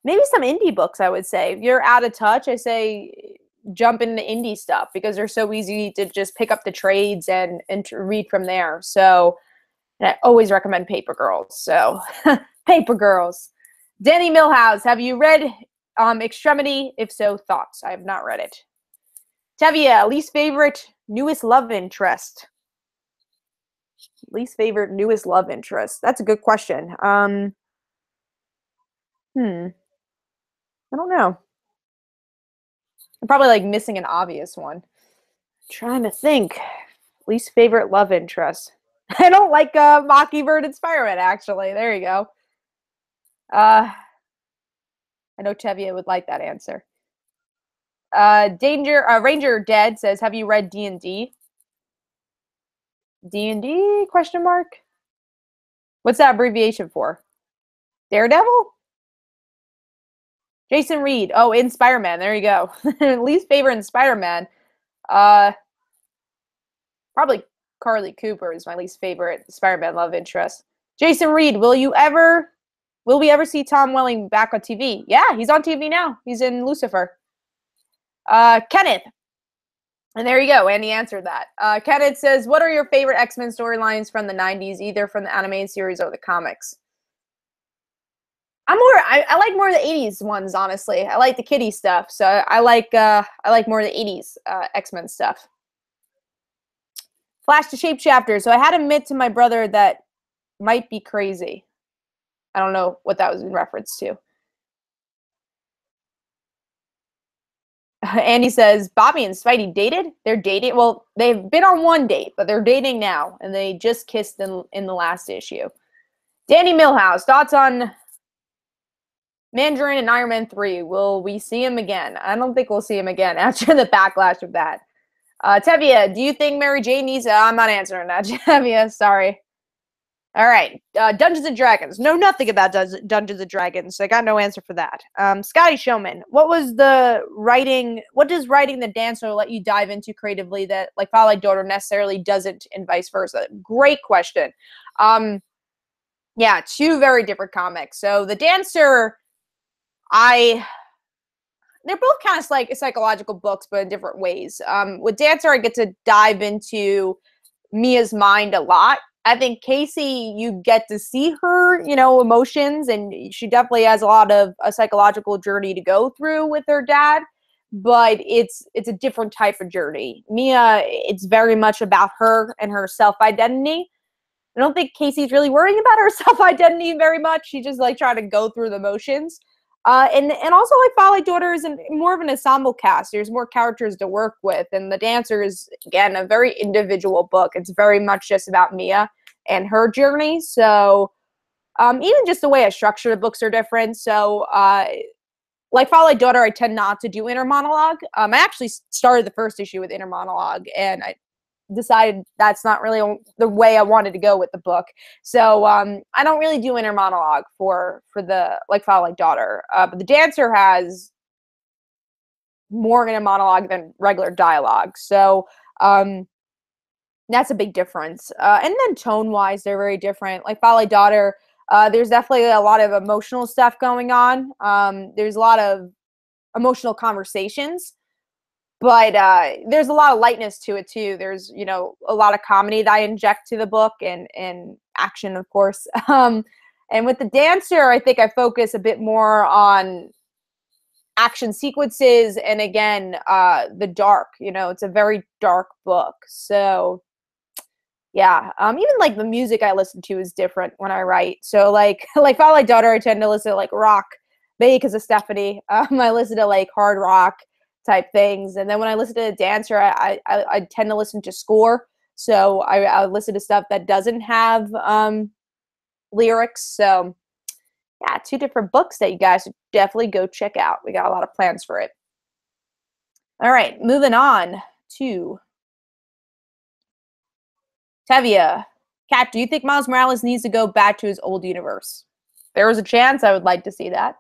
maybe some indie books, I would say. If you're out of touch, I say jump into indie stuff because they're so easy to just pick up the trades and read from there. So and I always recommend Paper Girls. So Paper Girls. Danny Millhouse, have you read Extremity? If so, thoughts. I have not read it. Tevia, least favorite, newest love interest. Least favorite, newest love interest. That's a good question. I don't know. I'm probably like missing an obvious one. Trying to think. Least favorite love interest. I don't like Mockingbird and Spider-Man, actually. There you go. I know Tevia would like that answer. Ranger Dead says, have you read D&D? D&D, question mark? What's that abbreviation for? Daredevil? Jason Reed. Oh, in Spider-Man. There you go. Least favorite in Spider-Man. Probably Carly Cooper is my least favorite Spider-Man love interest. Jason Reed, will we ever see Tom Welling back on TV? Yeah, he's on TV now. He's in Lucifer. Kenneth. And there you go. Andy answered that. Kenneth says, what are your favorite X-Men storylines from the 90s, either from the animated series or the comics? I like more of the 80s ones, honestly. I like the kiddie stuff. So I like more of the 80s X-Men stuff. Flash to Shape chapter. So I had to admit to my brother that might be crazy. I don't know what that was in reference to. Andy says, Bobby and Spidey dated? They're dating? Well, they've been on one date, but they're dating now. And they just kissed in the last issue. Danny Millhouse, thoughts on... Mandarin and Iron Man 3. Will we see him again? I don't think we'll see him again after the backlash of that. Tevia, do you think Mary Jane needs... I'm not answering that, Tevia. Sorry. All right. Dungeons and Dragons. Know nothing about Dungeons and Dragons. So I got no answer for that. Scotty Showman. What does writing the dancer let you dive into creatively that like Twilight Daughter necessarily doesn't, and vice versa? Great question. Yeah, two very different comics. So the dancer, they're both kind of like psychological books, but in different ways. With Dancer, I get to dive into Mia's mind a lot. I think Casey, you get to see her, emotions, and she definitely has a lot of a psychological journey to go through with her dad, but it's a different type of journey. Mia, it's very much about her and her self-identity. I don't think Casey's really worrying about her self-identity very much. She's just like trying to go through the motions. And also like Twilight Daughter is more of an ensemble cast. There's more characters to work with. And The Dancer is, again, a very individual book. It's very much just about Mia and her journey. So even just the way I structure the books are different. So like Twilight Daughter, I tend not to do inner monologue. I actually started the first issue with inner monologue, and I decided that's not really the way I wanted to go with the book. So I don't really do inner monologue for the like Twilight Daughter. But The Dancer has more inner monologue than regular dialogue. So that's a big difference. And then tone-wise, they're very different. Like Twilight Daughter, there's definitely a lot of emotional stuff going on. There's a lot of emotional conversations. But there's a lot of lightness to it, too. There's, a lot of comedy that I inject to the book and action, of course. And with The Dancer, I think I focus a bit more on action sequences and, again, the dark. It's a very dark book. So, yeah. Even, like, the music I listen to is different when I write. So, like Twilight Daughter, I tend to listen to, like, rock, maybe because of Stephanie. I listen to, like, hard rock type things, and then when I listen to The Dancer, I tend to listen to score, so I listen to stuff that doesn't have lyrics. So yeah, two different books that you guys should definitely go check out. We got a lot of plans for it. All right, moving on to Tevia. Kat, do you think Miles Morales needs to go back to his old universe? There was a chance. I would like to see that.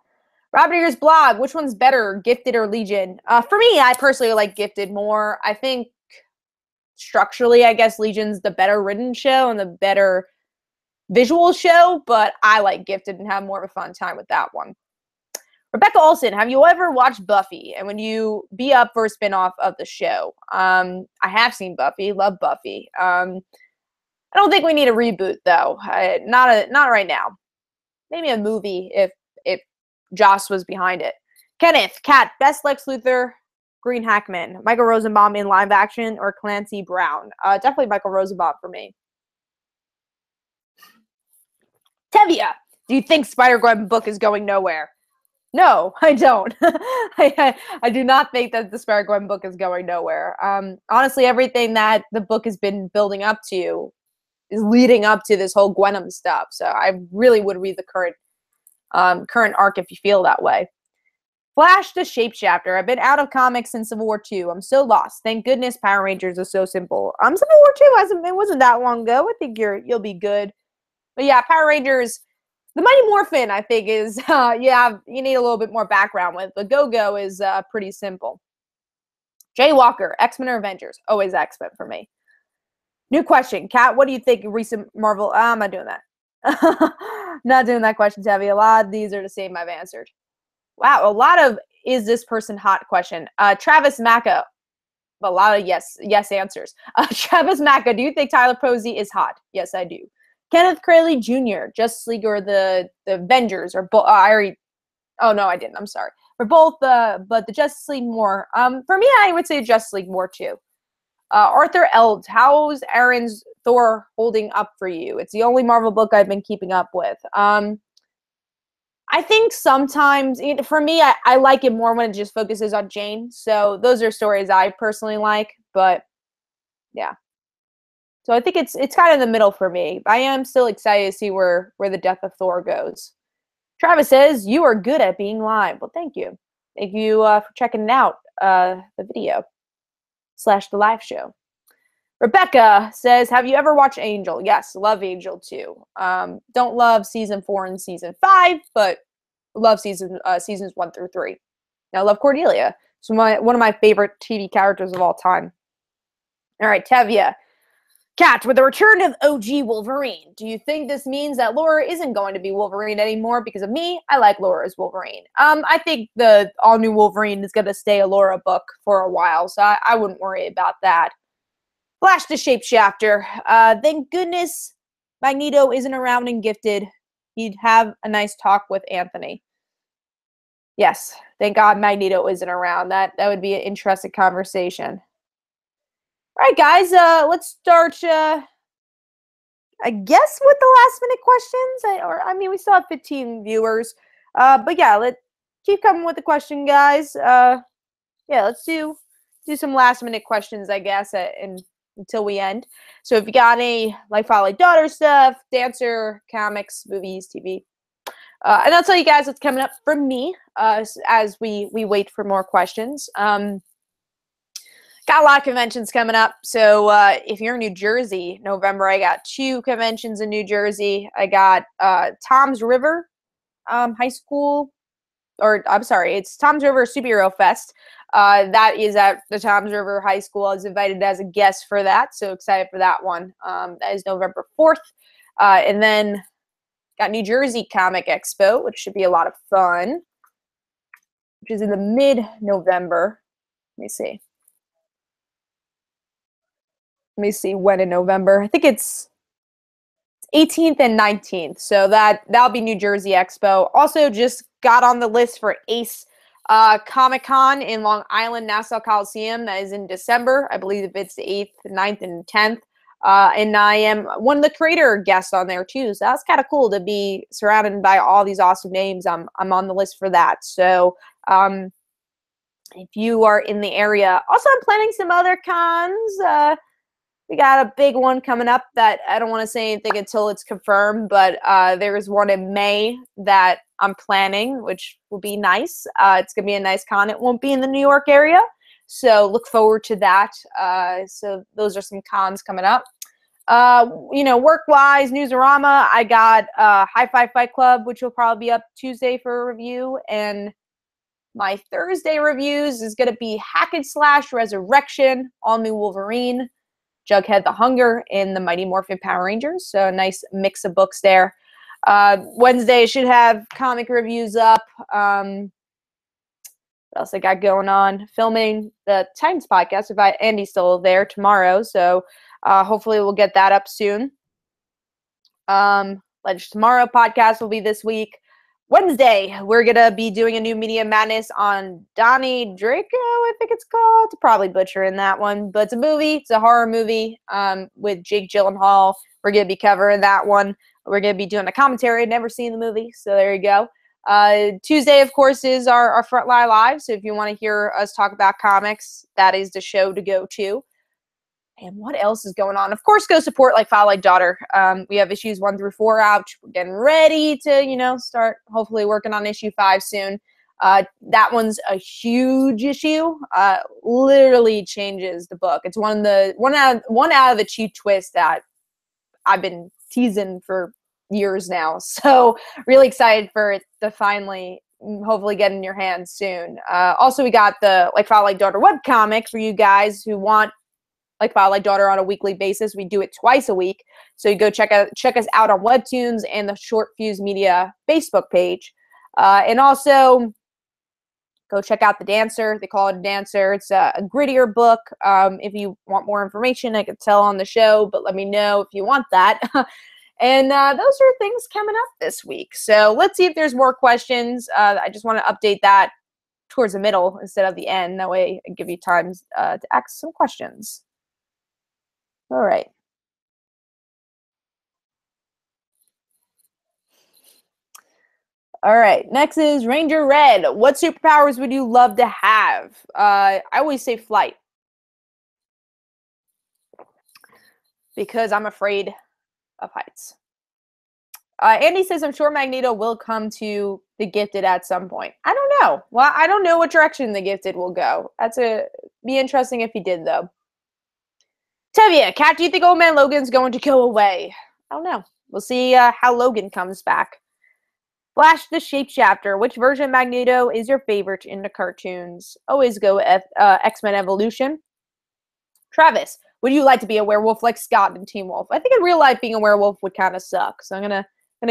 Robert Ears blog, which one's better, Gifted or Legion? For me, I personally like Gifted more. I think structurally, I guess Legion's the better written show and the better visual show, but I like Gifted and have more of a fun time with that one. Rebecca Olson, have you ever watched Buffy? And would you be up for a spinoff of the show? I have seen Buffy, love Buffy. I don't think we need a reboot, though. Not right now. Maybe a movie if Joss was behind it. Kenneth, Kat, best Lex Luthor, Green Hackman, Michael Rosenbaum in live action, or Clancy Brown? Definitely Michael Rosenbaum for me. Tevia, do you think Spider-Gwen book is going nowhere? No, I don't. I do not think that the Spider-Gwen book is going nowhere. Honestly, everything that the book has been building up to is leading up to this whole Gwenom stuff. So I really would read the current arc if you feel that way. Flash the Shapeshifter. I've been out of comics since Civil War II. I'm so lost. Thank goodness Power Rangers is so simple. Civil War II it wasn't that long ago. I think you'll be good. But yeah, Power Rangers, the Mighty Morphin, I think is you need a little bit more background with. But Go-Go is pretty simple. Jay Walker, X-Men or Avengers? Always X-Men for me. New question, Kat. What do you think of recent Marvel? I'm not doing that. Not doing that question, Tabby. A lot of these are the same I've answered. Wow, a lot of is this person hot question. Travis Macca. A lot of yes answers. Travis Macca, do you think Tyler Posey is hot? Yes, I do. Kenneth Crayley Jr., Justice League or the Avengers or both? Oh no, I didn't. I'm sorry. For both, but the Justice League more. For me, I would say Justice League more too. Arthur Eld, how's Aaron's Thor holding up for you? It's the only Marvel book I've been keeping up with. I think sometimes, for me, I like it more when it just focuses on Jane. So those are stories I personally like, but yeah. So I think it's kind of in the middle for me. I am still excited to see where the death of Thor goes. Travis says, you are good at being live. Well, thank you. Thank you for checking it out, the video / the live show. Rebecca says, have you ever watched Angel? Yes, love Angel too. Don't love season 4 and season 5, but love seasons 1 through 3. Now, I love Cordelia. She's one of my favorite TV characters of all time. All right, Tevya. Kat, with the return of OG Wolverine, do you think this means that Laura isn't going to be Wolverine anymore? Because of me, I like Laura as Wolverine. I think the all-new Wolverine is going to stay a Laura book for a while, so I wouldn't worry about that. Flash the Shapeshifter. Thank goodness Magneto isn't around and gifted. He'd have a nice talk with Anthony. Yes, thank God Magneto isn't around. That would be an interesting conversation. All right, guys, let's start, I guess, with the last-minute questions. I mean, we still have 15 viewers. But, yeah, let's keep coming with the question, guys. Yeah, let's do some last-minute questions, I guess, until we end. So if you got any, like, father, like, daughter stuff, dancer, comics, movies, TV. And I'll tell you guys what's coming up from me as we wait for more questions. Got a lot of conventions coming up. So if you're in New Jersey, November, I got 2 conventions in New Jersey. I got Tom's River High School, or I'm sorry, it's Tom's River Superhero Fest. That is at the Tom's River High School. I was invited as a guest for that, so excited for that one. That is November 4th. And then got New Jersey Comic Expo, which should be a lot of fun, which is in the mid-November. Let me see. Let me see when in November. I think it's 18th and 19th. So that'll be New Jersey Expo. Also just got on the list for Ace Comic-Con in Long Island, Nassau Coliseum. That is in December. I believe it's the 8th, 9th, and 10th. And I am one of the creator guests on there too. So that's kind of cool to be surrounded by all these awesome names. I'm on the list for that. So if you are in the area. Also, I'm planning some other cons. We got a big one coming up that I don't want to say anything until it's confirmed, but there's one in May that I'm planning, which will be nice. It's going to be a nice con. It won't be in the New York area, so look forward to that. So those are some cons coming up. Work-wise, Newsarama, I got Hi-Fi Fight Club, which will probably be up Tuesday for a review, and my Thursday reviews is going to be Hack and Slash Resurrection, All New Wolverine, Jughead the Hunger, and the Mighty Morphin Power Rangers. So a nice mix of books there. Wednesday should have comic reviews up. What else I got going on? Filming the Titans podcast. Andy's still there tomorrow, so hopefully we'll get that up soon. Legends Tomorrow podcast will be this week. Wednesday, we're going to be doing a new Media Madness on Donnie Draco, I think it's called. Probably butchering that one, but it's a movie. It's a horror movie with Jake Gyllenhaal. We're going to be covering that one. We're going to be doing a commentary. I've never seen the movie, so there you go. Tuesday, of course, is our Frontline Live, so if you want to hear us talk about comics, that is the show to go to. And what else is going on? Of course, go support Like Father, Like Daughter. We have issues 1 through 4 out. We're getting ready to, start hopefully working on issue 5 soon. That one's a huge issue. Literally changes the book. It's one out of the cheap twist that I've been teasing for years now. So really excited for it to finally, hopefully, get in your hands soon. Also, we got the Like Father, Like Daughter webcomic for you guys who want Like Father, Like Daughter on a weekly basis. We do it twice a week. So you go check us out on Webtoons and the Short Fuse Media Facebook page. And also go check out The Dancer. They call it a Dancer. It's a grittier book. If you want more information, I could tell on the show, but let me know if you want that. And those are things coming up this week. So let's see if there's more questions. I just want to update that towards the middle instead of the end. That way I give you time to ask some questions. All right. All right. Next is Ranger Red. What superpowers would you love to have? I always say flight. Because I'm afraid of heights. Andy says, I'm sure Magneto will come to The Gifted at some point. I don't know. Well, I don't know what direction The Gifted will go. Be interesting if he did, though. Tevia, Kat, do you think Old Man Logan's going to go away? I don't know. We'll see how Logan comes back. Flash the Shape Chapter. Which version of Magneto is your favorite in the cartoons? Always go X-Men Evolution. Travis, would you like to be a werewolf like Scott in Teen Wolf? I think in real life being a werewolf would kind of suck, so I'm gonna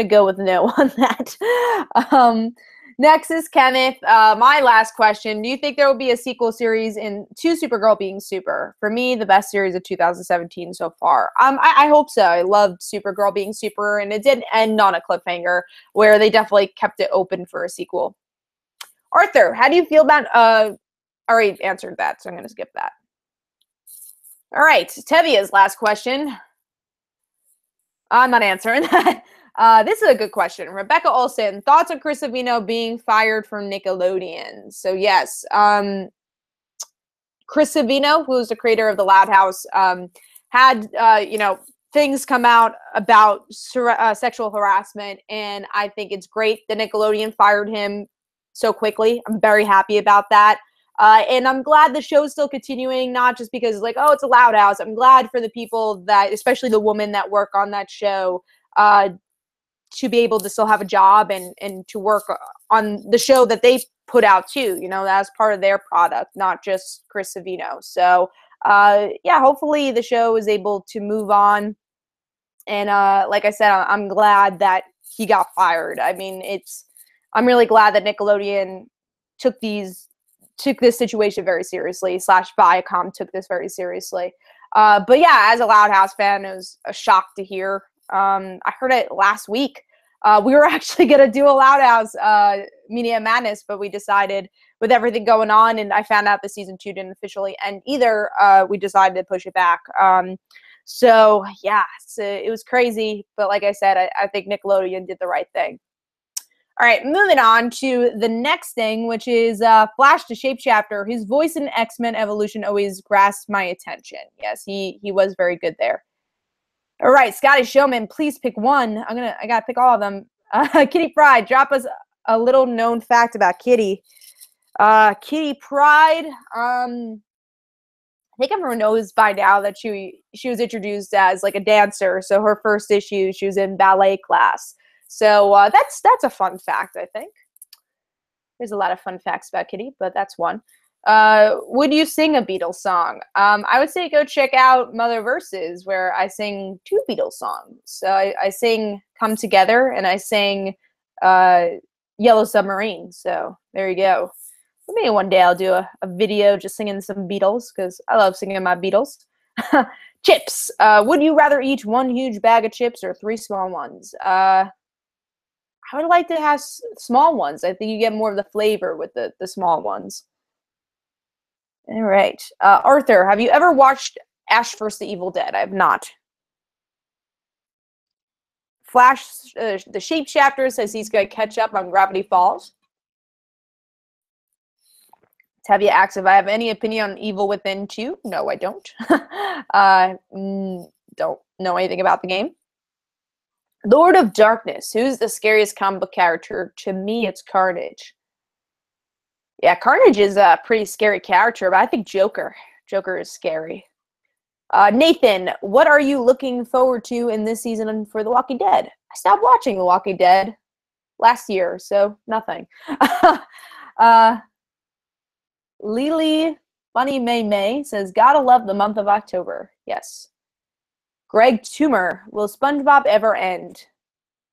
go with no on that. Next is Kenneth. My last question: do you think there will be a sequel series to Supergirl being super? For me, the best series of 2017 so far. I hope so. I loved Supergirl being super, and it did end on a cliffhanger where they definitely kept it open for a sequel. Arthur, how do you feel about? I already answered that, so I'm gonna skip that. All right, Tevia's last question. I'm not answering that. This is a good question. Rebecca Olsen, thoughts on Chris Aveeno being fired from Nickelodeon? So yes, Chris Aveeno, who is the creator of the Loud House, had things come out about sexual harassment, and I think it's great that Nickelodeon fired him so quickly. I'm very happy about that. And I'm glad the show's still continuing, not just because it's like, oh, it's a Loud House. I'm glad for the people that, especially the women that work on that show, to be able to still have a job and to work on the show that they put out too. That's part of their product, not just Chris Aveeno. So, yeah, hopefully the show is able to move on. And like I said, I'm glad that he got fired. I mean, I'm really glad that Nickelodeon took this situation very seriously, / Viacom took this very seriously. But yeah, as a Loud House fan, it was a shock to hear. I heard it last week. We were actually going to do a Loud House Media Madness, but we decided with everything going on, and I found out the season 2 didn't officially end either, we decided to push it back. So yeah, it was crazy. But like I said, I think Nickelodeon did the right thing. All right, moving on to the next thing, which is Flash the Shape Chapter. His voice in X-Men Evolution always grasped my attention. Yes, he was very good there. All right, Scotty Showman, please pick one. I gotta pick all of them. Kitty Pryde, drop us a little known fact about Kitty. Kitty Pryde. I think everyone knows by now that she was introduced as like a dancer. So her first issue, she was in ballet class. So that's a fun fact, I think. There's a lot of fun facts about Kitty, but that's one. Would you sing a Beatles song? I would say go check out Mother Verses, where I sing 2 Beatles songs. So I sing Come Together, and I sing Yellow Submarine. So there you go. Maybe one day I'll do a video just singing some Beatles, because I love singing my Beatles. Chips. Would you rather eat 1 huge bag of chips or 3 small ones? I would like to have small ones. I think you get more of the flavor with the small ones. All right. Arthur, have you ever watched Ash vs. the Evil Dead? I have not. Flash, the Shape Chapter, says he's going to catch up on Gravity Falls. Tevia asks if I have any opinion on Evil Within 2. No, I don't. Don't know anything about the game. Lord of Darkness. Who's the scariest comic book character? To me, it's Carnage. Yeah, Carnage is a pretty scary character, but I think Joker. Joker is scary. Nathan, what are you looking forward to in this season for The Walking Dead? I stopped watching The Walking Dead last year, so nothing. Lily Funny May May says, gotta love the month of October. Yes. Greg Toomer, will SpongeBob ever end?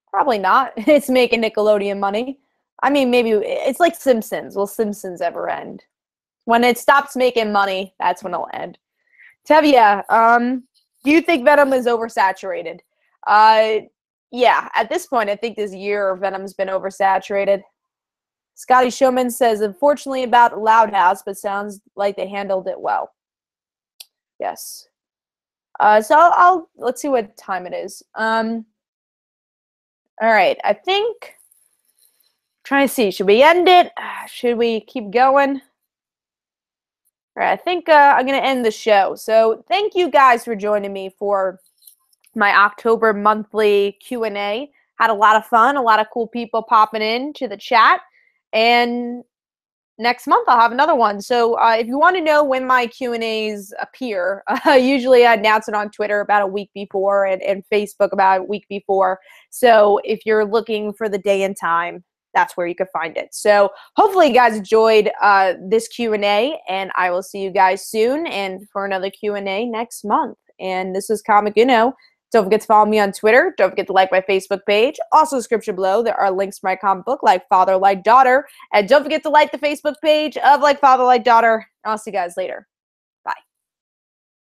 Probably not. It's making Nickelodeon money. I mean, maybe it's like Simpsons. Will Simpsons ever end? When it stops making money, that's when it'll end. Tevia, do you think Venom is oversaturated? Yeah, at this point, I think this year Venom's been oversaturated. Scotty Showman says, unfortunately about Loud House, but sounds like they handled it well. Yes. So let's see what time it is. All right, I think, trying to see, should we end it? Should we keep going? All right, I think I'm going to end the show. So thank you guys for joining me for my October monthly Q&A. Had a lot of fun, a lot of cool people popping in to the chat. And next month I'll have another one. So if you want to know when my Q&As appear, usually I announce it on Twitter about a week before and Facebook about a week before. So if you're looking for the day and time, that's where you can find it. So hopefully you guys enjoyed this Q&A, and I will see you guys soon and for another Q&A next month. And this is Comic Uno. Don't forget to follow me on Twitter. Don't forget to like my Facebook page. Also, description below, there are links to my comic book, Like Father, Like Daughter. And don't forget to like the Facebook page of Like Father, Like Daughter. I'll see you guys later.